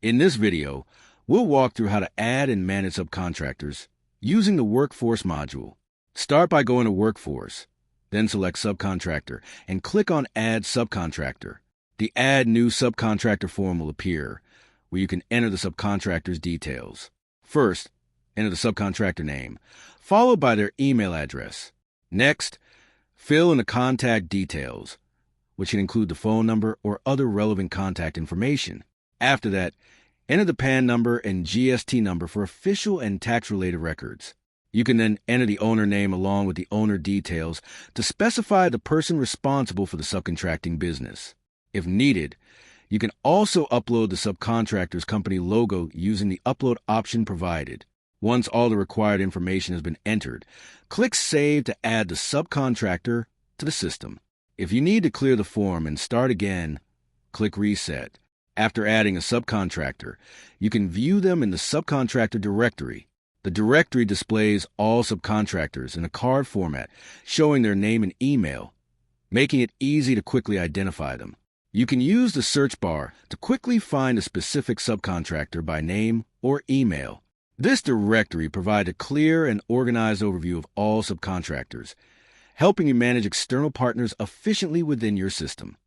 In this video, we'll walk through how to add and manage subcontractors using the Workforce module. Start by going to Workforce, then select Subcontractor and click on Add Subcontractor. The Add New Subcontractor form will appear, where you can enter the subcontractor's details. First, enter the subcontractor name, followed by their email address. Next, fill in the contact details, which can include the phone number or other relevant contact information. After that, enter the PAN number and GST number for official and tax-related records. You can then enter the owner name along with the owner details to specify the person responsible for the subcontracting business. If needed, you can also upload the subcontractor's company logo using the upload option provided. Once all the required information has been entered, click Save to add the subcontractor to the system. If you need to clear the form and start again, click Reset. After adding a subcontractor, you can view them in the subcontractor directory. The directory displays all subcontractors in a card format showing their name and email, making it easy to quickly identify them. You can use the search bar to quickly find a specific subcontractor by name or email. This directory provides a clear and organized overview of all subcontractors, helping you manage external partners efficiently within your system.